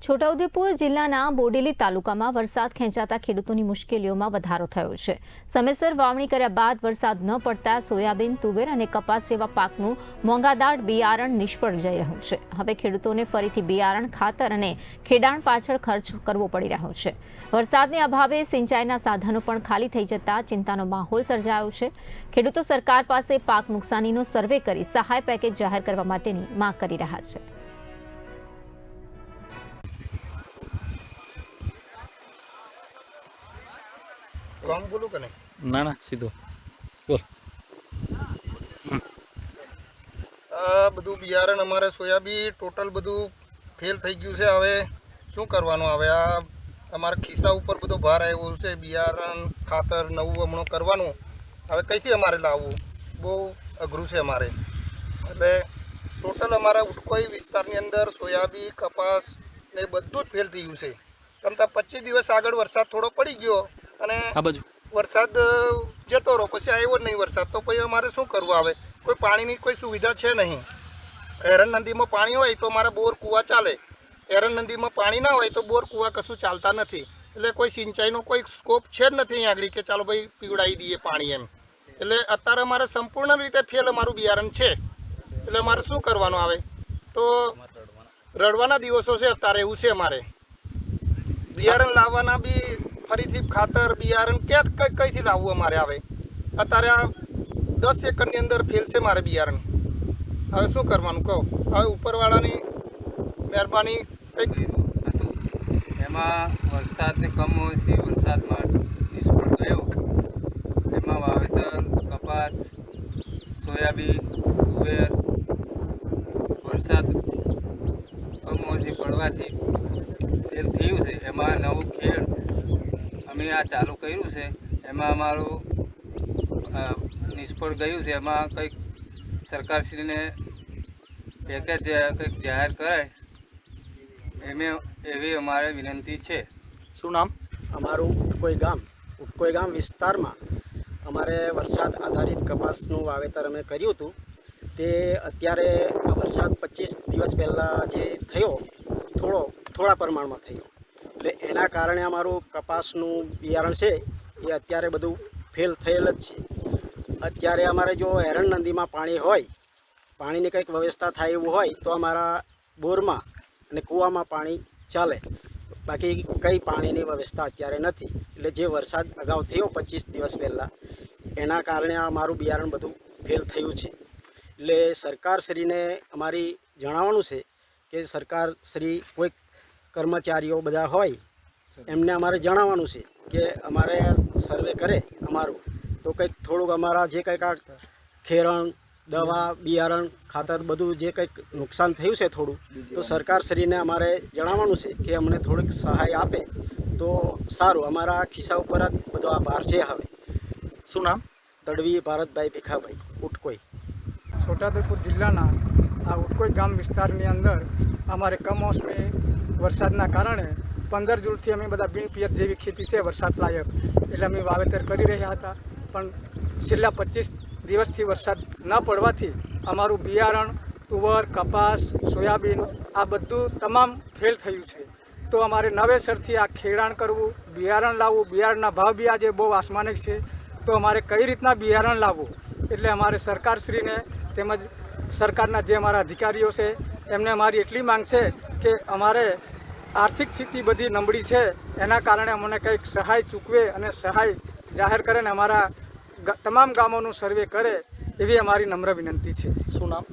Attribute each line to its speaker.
Speaker 1: છોટાઉદેપુર જિલ્લાના બોડેલી તાલુકામાં વરસાદ ખેંચાતા ખેડૂતોની મુશ્કેલીઓમાં વધારો થયો છે। સમયસર વાવણી કર્યા બાદ વરસાદ ન પડતા સોયાબીન, તુવેર અને કપાસ જેવા પાકનું મોંઘાદાટ બિયારણ નિષ્ફળ જઈ રહ્યું છે। હવે ખેડૂતોને ફરીથી બિયારણ, ખાતર અને ખેડાણ પાછળ ખર્ચ કરવો પડી રહ્યો છે। વરસાદને અભાવે સિંચાઈના સાધનો પણ ખાલી થઈ જતા ચિંતાનો માહોલ સર્જાયો છે। ખેડૂતો સરકાર પાસે પાક નુકસાનીનો સર્વે કરી સહાય પેકેજ જાહેર કરવા માટેની માંગ કરી રહ્યા છે।
Speaker 2: કોણ બોલું કે નહીં?
Speaker 3: ના સીધો બોલ।
Speaker 2: બધું બિયારણ અમારે સોયાબીન ટોટલ બધું ફેલ થઈ ગયું છે। હવે શું કરવાનું? હવે આ અમારા ખિસ્સા ઉપર બધો ભાર આવ્યો છે। બિયારણ, ખાતર નવું હમણાં કરવાનું, હવે કઈથી અમારે લાવવું? બહુ અઘરું છે અમારે। એટલે ટોટલ અમારા ઉટકોઈ વિસ્તારની અંદર સોયાબીન, કપાસ ને બધું જ ફેલ થઈ ગયું છે। તમતા 25 દિવસ આગળ વરસાદ થોડો પડી ગયો અને વરસાદ જતો રહ્યો, પછી આવ્યો જ નહીં વરસાદ, તો પછી અમારે શું કરવું? આવે કોઈ પાણીની કોઈ સુવિધા છે નહીં। એરન નદીમાં પાણી હોય તો અમારા બોર કૂવા ચાલે, એરન નદીમાં પાણી ના હોય તો બોર કૂવા કશું ચાલતા નથી। એટલે કોઈ સિંચાઈનો કોઈ સ્કોપ છે જ નથી અહીં આગળ કે ચાલો ભાઈ પીવડાવી દઈએ પાણી એમ। એટલે અત્યારે અમારે સંપૂર્ણ રીતે ફેલ અમારું બિયારણ છે। એટલે અમારે શું કરવાનું? આવે તો રડવાના દિવસો છે અત્યારે, એવું છે અમારે। બિયારણ લાવવાના બી ફરીથી ખાતર, બિયારણ કઈથી લાવવું અમારે? આવે અત્યારે આ 10 એકરની અંદર ફેલ છે મારે બિયારણ। હવે શું કરવાનું કહો? હવે ઉપરવાળાની મહેરબાની કંઈક।
Speaker 4: એમાં વરસાદને કમોસમી વરસાદમાં નિષ્ફળ ગયો। એમાં વાવેતર કપાસ, સોયાબીન, તુવેર વરસાદ કમોસમી પડવાથી ફેલ થયું છે। એમાં નવું ખેડ અમે આ ચાલુ કર્યું છે, એમાં અમારું નિષ્ફળ ગયું છે। એમાં કંઈક સરકારશ્રીને પેકેજ કંઈક જાહેર કરાય એવી અમારે વિનંતી છે।
Speaker 3: શું નામ?
Speaker 5: અમારું ઉટકોઈ ગામ વિસ્તારમાં અમારે વરસાદ આધારિત કપાસનું વાવેતર અમે કર્યું હતું। તે અત્યારે આ વરસાદ 25 દિવસ પહેલાં જે થયો, થોડા પ્રમાણમાં થયો, એટલે એના કારણે અમારું કપાસનું બિયારણ છે એ અત્યારે બધું ફેલ થયેલ જ છે। અત્યારે અમારે જો એરન નદીમાં પાણી હોય, પાણીની કંઈક વ્યવસ્થા થાય એવું હોય તો અમારા બોરમાં અને કૂવામાં પાણી ચાલે, બાકી કંઈ પાણીની વ્યવસ્થા અત્યારે નથી। એટલે જે વરસાદ અગાઉ થયો 25 દિવસ પહેલાં, એના કારણે અમારું બિયારણ બધું ફેલ થયું છે। એટલે સરકારશ્રીને અમારી જણાવવાનું છે કે સરકારશ્રી કોઈક કર્મચારીઓ બધા હોય એમને અમારે જણાવવાનું છે કે અમારે સર્વે કરે અમારું, તો કંઈક થોડુંક અમારા જે કંઈક આ ખેરણ, દવા, બિયારણ, ખાતર બધું જે કંઈક નુકસાન થયું છે થોડું, તો સરકારશ્રીને અમારે જણાવવાનું છે કે અમને થોડીક સહાય આપે તો સારું। અમારા ખિસ્સા ઉપર જ બધો આ ભાર છે। હવે
Speaker 3: શું નામ?
Speaker 5: તડવી ભારતભાઈ ભીખાભાઈ, ઉટકોઈ।
Speaker 6: છોટાઉદેપુર જિલ્લાના આ ઉટકોઈ ગામ વિસ્તારની અંદર અમારે કમોસમી વરસાદના કારણે 15 જૂનથી અમે બધા બિનપિયત જેવી ખેતી છે વરસાદ લાયક, એટલે અમે વાવેતર કરી રહ્યા હતા, પણ છેલ્લા 25 દિવસથી વરસાદ ન પડવાથી અમારું બિયારણ, તુવર, કપાસ, સોયાબીન આ બધું તમામ ફેલ થયું છે। તો અમારે નવેસરથી આ ખેડાણ કરવું, બિયારણ લાવવું, બિયારણના ભાવ બી આજે બહુ આસમાનિક છે, તો અમારે કઈ રીતના બિયારણ લાવવું? એટલે અમારે સરકારશ્રીને તેમજ સરકારના જે અમારા અધિકારીઓ છે એમને અમારી એટલી માંગ છે કે અમારે આર્થિક સ્થિતિ બધી નબળી છે, એના કારણે અમને કંઈક સહાય ચૂકવે અને સહાય જાહેર કરે ને અમારા તમામ ગામોનું સર્વે કરે એવી અમારી નમ્ર વિનંતી છે।
Speaker 3: શું નામ?